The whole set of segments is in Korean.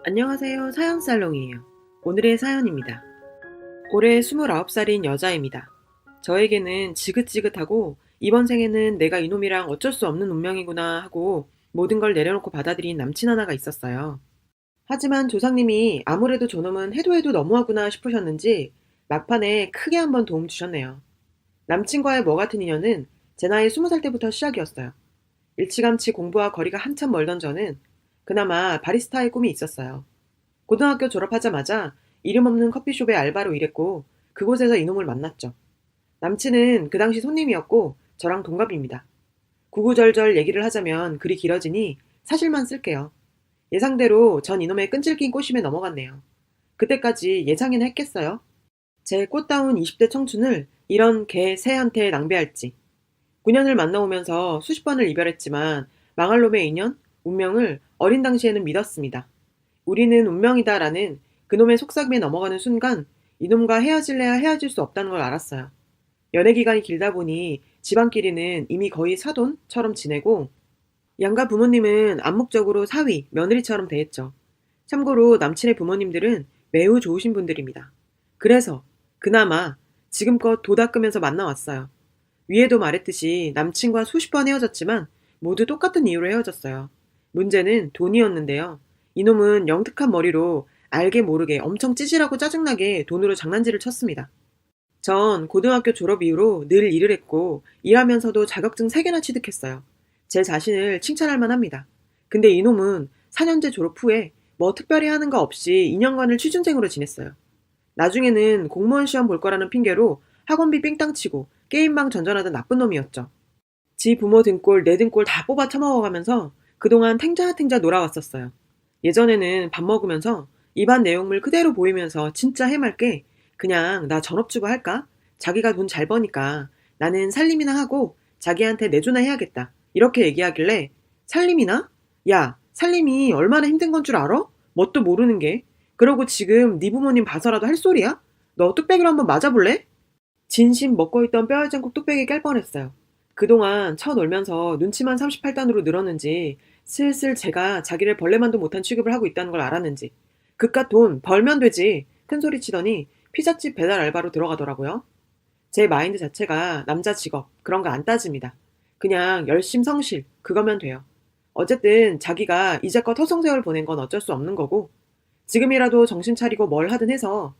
안녕하세요. 사연살롱이에요. 오늘의 사연입니다. 올해 29살인 여자입니다. 저에게는 지긋지긋하고 이번 생에는 내가 이놈이랑 어쩔 수 없는 운명이구나 하고 모든 걸 내려놓고 받아들인 남친 하나가 있었어요. 하지만 조상님이 아무래도 저놈은 해도 해도 너무하구나 싶으셨는지 막판에 크게 한번 도움 주셨네요. 남친과의 뭐 같은 인연은 제 나이 20살 때부터 시작이었어요. 일찌감치 공부와 거리가 한참 멀던 저는 그나마 바리스타의 꿈이 있었어요. 고등학교 졸업하자마자 이름 없는 커피숍에 알바로 일했고 그곳에서 이놈을 만났죠. 남친은 그 당시 손님이었고 저랑 동갑입니다. 구구절절 얘기를 하자면 글이 길어지니 사실만 쓸게요. 예상대로 전 이놈의 끈질긴 꼬심에 넘어갔네요. 그때까지 예상이나 했겠어요? 제 꽃다운 20대 청춘을 이런 개 새한테 낭비할지. 9년을 만나오면서 수십 번을 이별했지만 망할 놈의 인연, 운명을 어린 당시에는 믿었습니다. 우리는 운명이다라는 그놈의 속삭임에 넘어가는 순간 이놈과 헤어질래야 헤어질 수 없다는 걸 알았어요. 연애 기간이 길다 보니 집안끼리는 이미 거의 사돈처럼 지내고 양가 부모님은 암묵적으로 사위, 며느리처럼 대했죠. 참고로 남친의 부모님들은 매우 좋으신 분들입니다. 그래서 그나마 지금껏 도 닦으면서 만나왔어요. 위에도 말했듯이 남친과 수십 번 헤어졌지만 모두 똑같은 이유로 헤어졌어요. 문제는 돈이었는데요. 이놈은 영특한 머리로 알게 모르게 엄청 찌질하고 짜증나게 돈으로 장난질을 쳤습니다. 전 고등학교 졸업 이후로 늘 일을 했고 일하면서도 자격증 3개나 취득했어요. 제 자신을 칭찬할 만합니다. 근데 이놈은 4년제 졸업 후에 뭐 특별히 하는 거 없이 2년간을 취준생으로 지냈어요. 나중에는 공무원 시험 볼 거라는 핑계로 학원비 삥땅 치고 게임방 전전하던 나쁜 놈이었죠. 지 부모 등골 내 등골 다 뽑아 처먹어가면서 그동안 탱자탱자 놀아왔었어요. 예전에는 밥 먹으면서 입안 내용물 그대로 보이면서 진짜 해맑게 그냥 나 전업주부 할까? 자기가 돈 잘 버니까 나는 살림이나 하고 자기한테 내조나 해야겠다. 이렇게 얘기하길래 살림이나? 야, 살림이 얼마나 힘든 건 줄 알아? 뭣도 모르는 게. 그러고 지금 네 부모님 봐서라도 할 소리야? 너 뚝배기로 한번 맞아볼래? 진심 먹고 있던 뼈해장국 뚝배기 깰 뻔했어요. 그동안 쳐놀면서 눈치만 38단으로 늘었는지 슬슬 제가 자기를 벌레만도 못한 취급을 하고 있다는 걸 알았는지 그깟 돈 벌면 되지 큰소리 치더니 피자집 배달 알바로 들어가더라고요. 제 마인드 자체가 남자 직업 그런 거 안 따집니다. 그냥 열심 성실 그거면 돼요. 어쨌든 자기가 이제껏 허송세월 보낸 건 어쩔 수 없는 거고 지금이라도 정신 차리고 뭘 하든 해서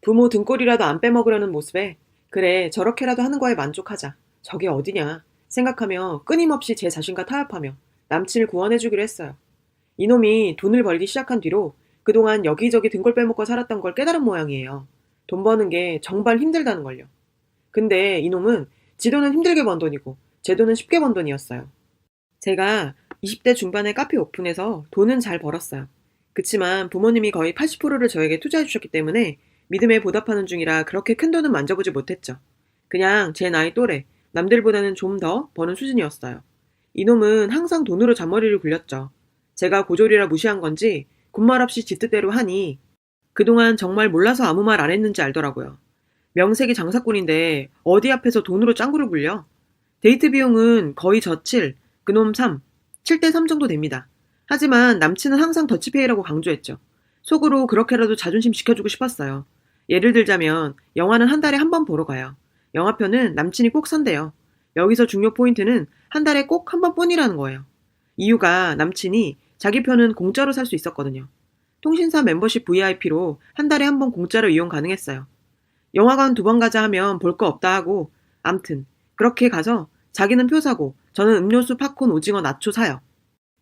부모 등골이라도 안 빼먹으려는 모습에 그래 저렇게라도 하는 거에 만족하자. 저게 어디냐 생각하며 끊임없이 제 자신과 타협하며 남친을 구원해주기로 했어요. 이놈이 돈을 벌기 시작한 뒤로 그동안 여기저기 등골 빼먹고 살았던 걸 깨달은 모양이에요. 돈 버는 게 정말 힘들다는 걸요. 근데 이놈은 지 돈은 힘들게 번 돈이고 제 돈은 쉽게 번 돈이었어요. 제가 20대 중반에 카페 오픈해서 돈은 잘 벌었어요. 그치만 부모님이 거의 80%를 저에게 투자해 주셨기 때문에 믿음에 보답하는 중이라 그렇게 큰 돈은 만져보지 못했죠. 그냥 제 나이 또래, 남들보다는 좀 더 버는 수준이었어요. 이놈은 항상 돈으로 잔머리를 굴렸죠. 제가 고졸이라 무시한 건지 군말 없이 지 뜻대로 하니 그동안 정말 몰라서 아무 말 안 했는지 알더라고요. 명색이 장사꾼인데 어디 앞에서 돈으로 짱구를 굴려? 데이트 비용은 거의 저 7, 그놈 3, 7대 3 정도 됩니다. 하지만 남친은 항상 더치페이라고 강조했죠. 속으로 그렇게라도 자존심 지켜주고 싶었어요. 예를 들자면 영화는 한 달에 한 번 보러 가요. 영화표는 남친이 꼭 산대요. 여기서 중요 포인트는 한 달에 꼭 한 번뿐이라는 거예요. 이유가 남친이 자기 표는 공짜로 살 수 있었거든요. 통신사 멤버십 VIP로 한 달에 한 번 공짜로 이용 가능했어요. 영화관 2번 가자 하면 볼 거 없다 하고 암튼 그렇게 가서 자기는 표 사고 저는 음료수, 팝콘, 오징어, 나초 사요.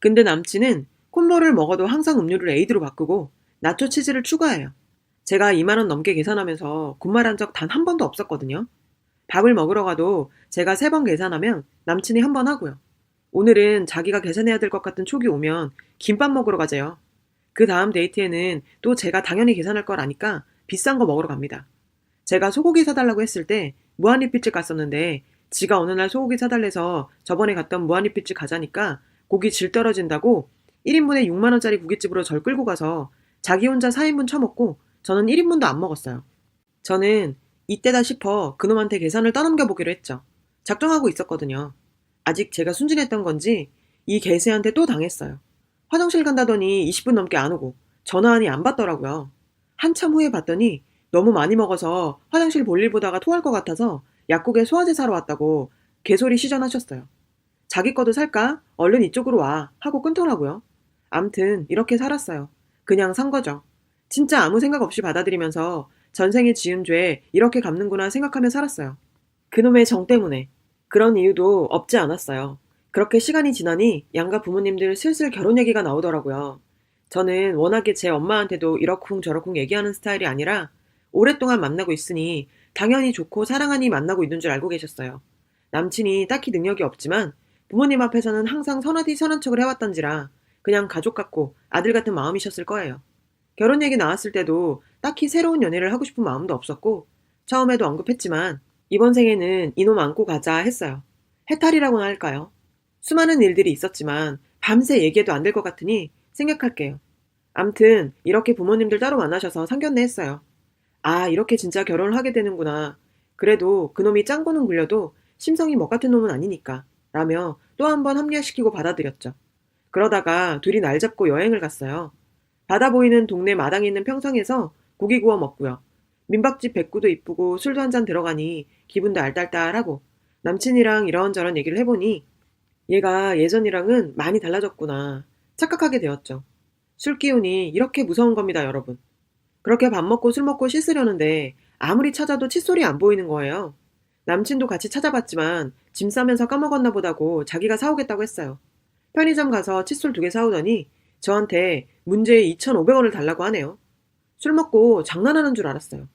근데 남친은 콤보를 먹어도 항상 음료를 에이드로 바꾸고 나초 치즈를 추가해요. 제가 2만 원 넘게 계산하면서 군말한 적 단 한 번도 없었거든요. 밥을 먹으러 가도 제가 3번 계산하면 남친이 한 번 하고요. 오늘은 자기가 계산해야 될 것 같은 촉이 오면 김밥 먹으러 가재요. 그 다음 데이트에는 또 제가 당연히 계산할 걸 아니까 비싼 거 먹으러 갑니다. 제가 소고기 사달라고 했을 때 무한리필집 갔었는데 지가 어느 날 소고기 사달래서 저번에 갔던 무한리필집 가자니까 고기 질 떨어진다고 1인분에 6만 원짜리 고깃집으로 절 끌고 가서 자기 혼자 4인분 처먹고 저는 1인분도 안 먹었어요. 저는 이때다 싶어 그놈한테 계산을 떠넘겨보기로 했죠. 작정하고 있었거든요. 아직 제가 순진했던 건지 이 개새한테 또 당했어요. 화장실 간다더니 20분 넘게 안 오고 전화하니 안 받더라고요. 한참 후에 봤더니 너무 많이 먹어서 화장실 볼일 보다가 토할 것 같아서 약국에 소화제 사러 왔다고 개소리 시전하셨어요. 자기 거도 살까? 얼른 이쪽으로 와. 하고 끊더라고요. 암튼 이렇게 살았어요. 그냥 산 거죠. 진짜 아무 생각 없이 받아들이면서 전생에 지은 죄 이렇게 갚는구나 생각하며 살았어요. 그놈의 정 때문에. 그런 이유도 없지 않았어요. 그렇게 시간이 지나니 양가 부모님들 슬슬 결혼 얘기가 나오더라고요. 저는 워낙에 제 엄마한테도 이러쿵저러쿵 얘기하는 스타일이 아니라 오랫동안 만나고 있으니 당연히 좋고 사랑하니 만나고 있는 줄 알고 계셨어요. 남친이 딱히 능력이 없지만 부모님 앞에서는 항상 선하디 선한 척을 해왔던지라 그냥 가족 같고 아들 같은 마음이셨을 거예요. 결혼 얘기 나왔을 때도 딱히 새로운 연애를 하고 싶은 마음도 없었고 처음에도 언급했지만 이번 생에는 이놈 안고 가자 했어요. 해탈이라고나 할까요? 수많은 일들이 있었지만 밤새 얘기해도 안 될 것 같으니 생각할게요. 암튼 이렇게 부모님들 따로 만나셔서 상견례 했어요. 아, 이렇게 진짜 결혼을 하게 되는구나. 그래도 그놈이 짱구는 굴려도 심성이 먹 같은 놈은 아니니까 라며 또 한 번 합리화시키고 받아들였죠. 그러다가 둘이 날 잡고 여행을 갔어요. 바다 보이는 동네 마당에 있는 평상에서 고기 구워 먹고요. 민박집 백구도 이쁘고 술도 한잔 들어가니 기분도 알딸딸하고 남친이랑 이런저런 얘기를 해보니 얘가 예전이랑은 많이 달라졌구나 착각하게 되었죠. 술 기운이 이렇게 무서운 겁니다, 여러분. 그렇게 밥 먹고 술 먹고 씻으려는데 아무리 찾아도 칫솔이 안 보이는 거예요. 남친도 같이 찾아봤지만 짐 싸면서 까먹었나 보다고 자기가 사오겠다고 했어요. 편의점 가서 칫솔 2개 사오더니 저한테 문제의 2,500원을 달라고 하네요. 술 먹고 장난하는 줄 알았어요.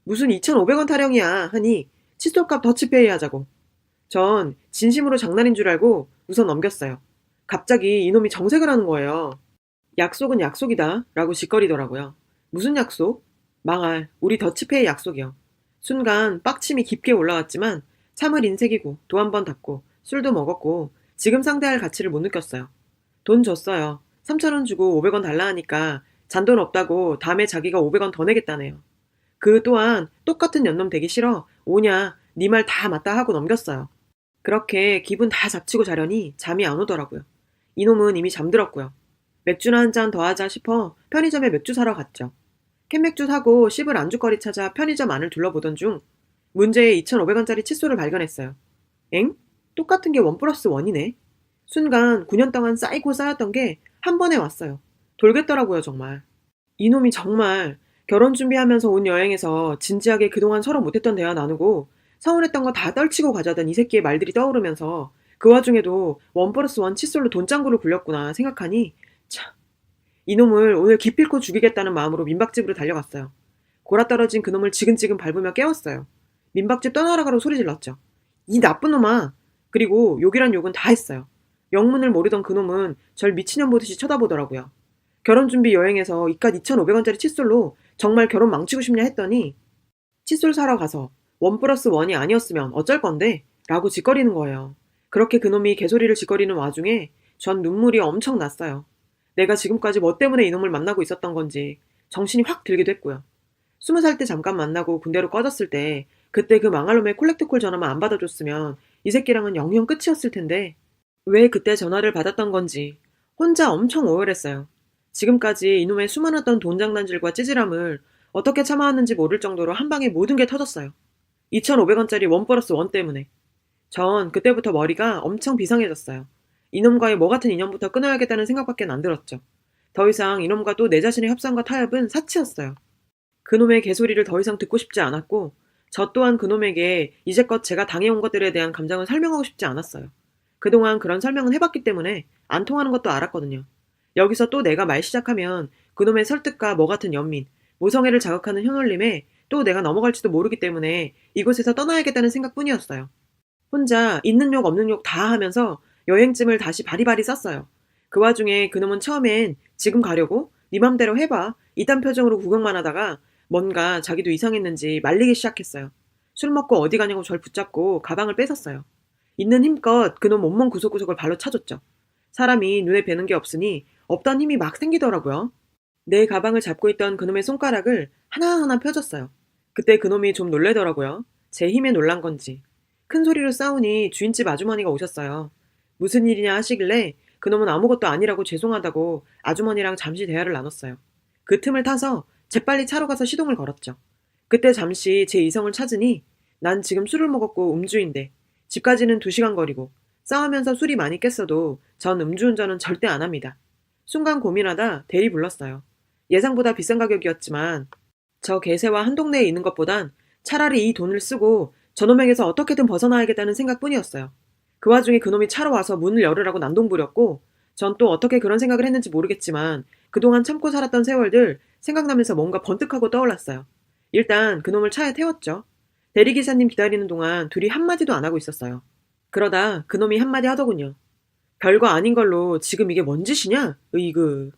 무슨 2,500원 타령이야 하니 칫솔값 더치페이 하자고. 전 진심으로 장난인 줄 알고 우선 넘겼어요. 갑자기 이놈이 정색을 하는 거예요. 약속은 약속이다 라고 짓거리더라고요. 무슨 약속? 망할 우리 더치페이 약속이요. 순간 빡침이 깊게 올라왔지만 참을 인색이고 도 한 번 닫고 술도 먹었고 지금 상대할 가치를 못 느꼈어요. 돈 줬어요. 3,000원 주고 500원 달라 하니까 잔돈 없다고 다음에 자기가 500원 더 내겠다네요. 그 또한 똑같은 연놈 되기 싫어 오냐 네 말 다 맞다 하고 넘겼어요. 그렇게 기분 다 잡치고 자려니 잠이 안 오더라고요. 이놈은 이미 잠들었고요. 맥주나 한 잔 더 하자 싶어 편의점에 맥주 사러 갔죠. 캔맥주 사고 씹을 안주거리 찾아 편의점 안을 둘러보던 중 문제의 2,500원짜리 칫솔을 발견했어요. 엥? 똑같은 게 1+1이네. 순간 9년 동안 쌓이고 쌓였던 게 한 번에 왔어요. 돌겠더라고요, 정말. 이놈이 정말 결혼 준비하면서 온 여행에서 진지하게 그동안 서로 못했던 대화 나누고 서운했던 거 다 떨치고 가자던 이 새끼의 말들이 떠오르면서 그 와중에도 1+1 칫솔로 돈장구를 굴렸구나 생각하니 참. 이놈을 오늘 기필코 죽이겠다는 마음으로 민박집으로 달려갔어요. 골아떨어진 그놈을 지근지근 밟으며 깨웠어요. 민박집 떠나라가로 소리 질렀죠. 이 나쁜 놈아. 그리고 욕이란 욕은 다 했어요. 영문을 모르던 그놈은 절 미친년 보듯이 쳐다보더라고요. 결혼준비 여행에서 이깟 2,500원짜리 칫솔로 정말 결혼 망치고 싶냐 했더니 칫솔 사러 가서 1+1이 아니었으면 어쩔 건데? 라고 짓거리는 거예요. 그렇게 그놈이 개소리를 짓거리는 와중에 전 눈물이 엄청 났어요. 내가 지금까지 뭐 때문에 이놈을 만나고 있었던 건지 정신이 확 들기도 했고요. 20살 때 잠깐 만나고 군대로 꺼졌을 때 그때 그 망할 놈의 콜렉트콜 전화만 안 받아줬으면 이 새끼랑은 영영 끝이었을 텐데 왜 그때 전화를 받았던 건지 혼자 엄청 오열했어요. 지금까지 이놈의 수많았던 돈 장난질과 찌질함을 어떻게 참아왔는지 모를 정도로 한 방에 모든 게 터졌어요. 2,500원짜리 1+1 때문에. 전 그때부터 머리가 엄청 비상해졌어요. 이놈과의 뭐 같은 인연부터 끊어야겠다는 생각밖에 안 들었죠. 더 이상 이놈과 또 내 자신의 협상과 타협은 사치였어요. 그놈의 개소리를 더 이상 듣고 싶지 않았고 저 또한 그놈에게 이제껏 제가 당해온 것들에 대한 감정을 설명하고 싶지 않았어요. 그동안 그런 설명은 해봤기 때문에 안 통하는 것도 알았거든요. 여기서 또 내가 말 시작하면 그놈의 설득과 뭐 같은 연민, 모성애를 자극하는 휘둘림에 또 내가 넘어갈지도 모르기 때문에 이곳에서 떠나야겠다는 생각뿐이었어요. 혼자 있는 욕 없는 욕 다 하면서 여행짐을 다시 바리바리 쌌어요. 그 와중에 그놈은 처음엔 지금 가려고? 네 맘대로 해봐. 이딴 표정으로 구경만 하다가 뭔가 자기도 이상했는지 말리기 시작했어요. 술 먹고 어디 가냐고 절 붙잡고 가방을 뺏었어요. 있는 힘껏 그놈 온몸 구석구석을 발로 차줬죠. 사람이 눈에 뵈는 게 없으니 없던 힘이 막 생기더라고요. 내 가방을 잡고 있던 그놈의 손가락을 하나하나 펴줬어요. 그때 그놈이 좀 놀래더라고요. 제 힘에 놀란 건지. 큰 소리로 싸우니 주인집 아주머니가 오셨어요. 무슨 일이냐 하시길래 그놈은 아무것도 아니라고 죄송하다고 아주머니랑 잠시 대화를 나눴어요. 그 틈을 타서 재빨리 차로 가서 시동을 걸었죠. 그때 잠시 제 이성을 찾으니 난 지금 술을 먹었고 음주인데 집까지는 2시간 거리고 싸우면서 술이 많이 깼어도 전 음주운전은 절대 안 합니다. 순간 고민하다 대리 불렀어요. 예상보다 비싼 가격이었지만 저 개새와 한 동네에 있는 것보단 차라리 이 돈을 쓰고 저놈에게서 어떻게든 벗어나야겠다는 생각뿐이었어요. 그 와중에 그놈이 차로 와서 문을 열으라고 난동부렸고 전 또 어떻게 그런 생각을 했는지 모르겠지만 그동안 참고 살았던 세월들 생각나면서 뭔가 번뜩하고 떠올랐어요. 일단 그놈을 차에 태웠죠. 대리기사님 기다리는 동안 둘이 한마디도 안 하고 있었어요. 그러다 그놈이 한마디 하더군요. 별거 아닌 걸로 지금 이게 뭔 짓이냐? 으이그.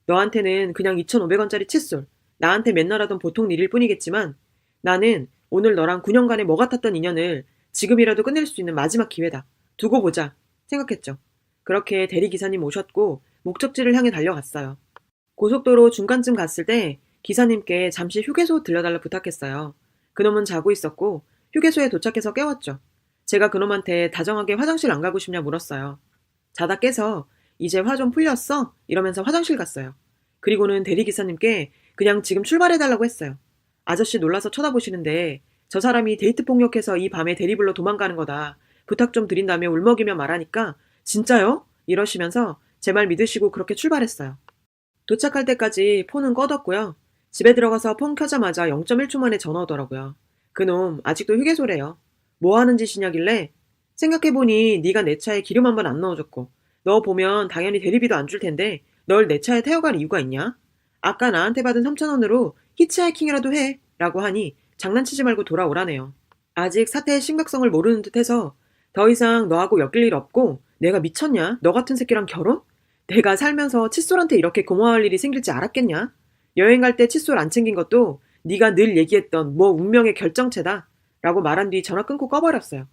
너한테는 그냥 2,500원짜리 칫솔, 나한테 맨날 하던 보통 일일 뿐이겠지만 나는 오늘 너랑 9년간의 뭐 같았던 인연을 지금이라도 끝낼 수 있는 마지막 기회다. 두고 보자 생각했죠. 그렇게 대리기사님 오셨고 목적지를 향해 달려갔어요. 고속도로 중간쯤 갔을 때 기사님께 잠시 휴게소 들려달라 부탁했어요. 그놈은 자고 있었고 휴게소에 도착해서 깨웠죠. 제가 그놈한테 다정하게 화장실 안 가고 싶냐 물었어요. 자다 깨서 이제 화 좀 풀렸어? 이러면서 화장실 갔어요. 그리고는 대리기사님께 그냥 지금 출발해달라고 했어요. 아저씨 놀라서 쳐다보시는데 저 사람이 데이트 폭력해서 이 밤에 대리불러 도망가는 거다. 부탁 좀 드린다며 울먹이며 말하니까 진짜요? 이러시면서 제 말 믿으시고 그렇게 출발했어요. 도착할 때까지 폰은 꺼뒀고요. 집에 들어가서 폰 켜자마자 0.1초 만에 전화 오더라고요. 그놈 아직도 휴게소래요. 뭐 하는 짓이냐길래 생각해보니 네가 내 차에 기름 한 번 안 넣어줬고 너 보면 당연히 대리비도 안 줄 텐데 널 내 차에 태워갈 이유가 있냐? 아까 나한테 받은 3,000원으로 히치하이킹이라도 해 라고 하니 장난치지 말고 돌아오라네요. 아직 사태의 심각성을 모르는 듯해서 더 이상 너하고 엮일 일 없고 내가 미쳤냐? 너 같은 새끼랑 결혼? 내가 살면서 칫솔한테 이렇게 고마워할 일이 생길지 알았겠냐? 여행 갈 때 칫솔 안 챙긴 것도 네가 늘 얘기했던 뭐 운명의 결정체다 라고 말한 뒤 전화 끊고 꺼버렸어요.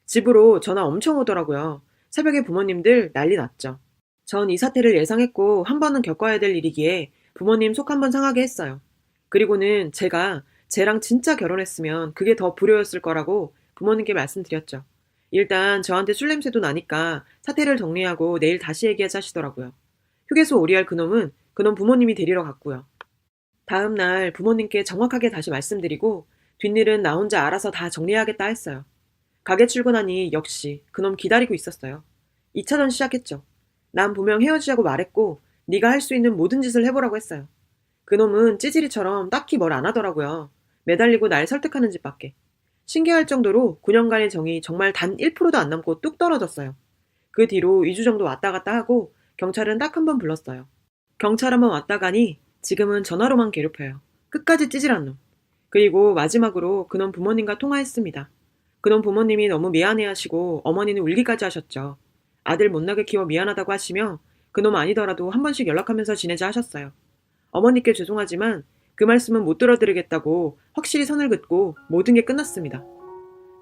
집으로 전화 엄청 오더라고요. 새벽에 부모님들 난리 났죠. 전 이 사태를 예상했고 한 번은 겪어야 될 일이기에 부모님 속 한 번 상하게 했어요. 그리고는 제가 쟤랑 진짜 결혼했으면 그게 더 불효였을 거라고 부모님께 말씀드렸죠. 일단 저한테 술 냄새도 나니까 사태를 정리하고 내일 다시 얘기하자 하시더라고요. 휴게소 오리알 그놈은 그놈 부모님이 데리러 갔고요. 다음 날 부모님께 정확하게 다시 말씀드리고 뒷일은 나 혼자 알아서 다 정리하겠다 했어요. 가게 출근하니 역시 그놈 기다리고 있었어요. 2차전 시작했죠. 난 분명 헤어지자고 말했고 네가 할 수 있는 모든 짓을 해보라고 했어요. 그놈은 찌질이처럼 딱히 뭘 안 하더라고요. 매달리고 날 설득하는 짓밖에. 신기할 정도로 9년간의 정이 정말 단 1%도 안 남고 뚝 떨어졌어요. 그 뒤로 2주 정도 왔다 갔다 하고 경찰은 딱 한 번 불렀어요. 경찰 한 번 왔다 가니 지금은 전화로만 괴롭혀요. 끝까지 찌질한 놈. 그리고 마지막으로 그놈 부모님과 통화했습니다. 그놈 부모님이 너무 미안해하시고 어머니는 울기까지 하셨죠. 아들 못나게 키워 미안하다고 하시며 그놈 아니더라도 한 번씩 연락하면서 지내자 하셨어요. 어머니께 죄송하지만 그 말씀은 못 들어드리겠다고 확실히 선을 긋고 모든 게 끝났습니다.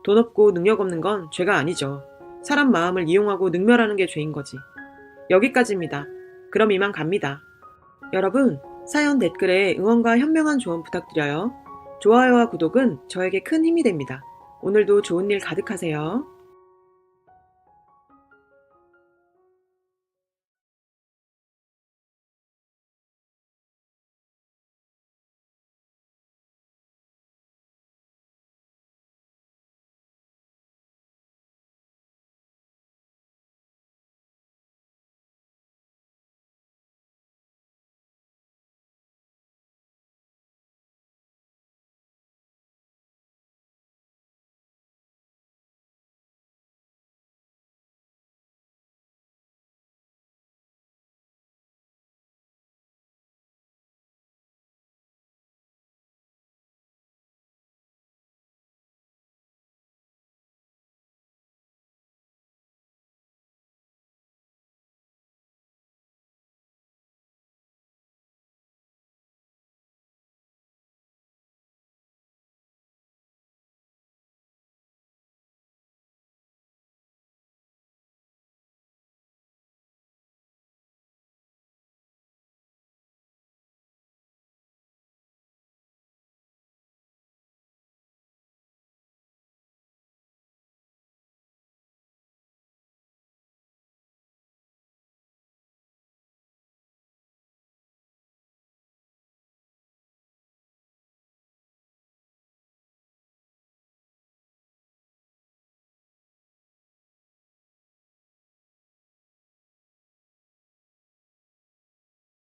돈 없고 능력 없는 건 죄가 아니죠. 사람 마음을 이용하고 능멸하는 게 죄인 거지. 여기까지입니다. 그럼 이만 갑니다. 여러분, 사연 댓글에 응원과 현명한 조언 부탁드려요. 좋아요와 구독은 저에게 큰 힘이 됩니다. 오늘도 좋은 일 가득하세요.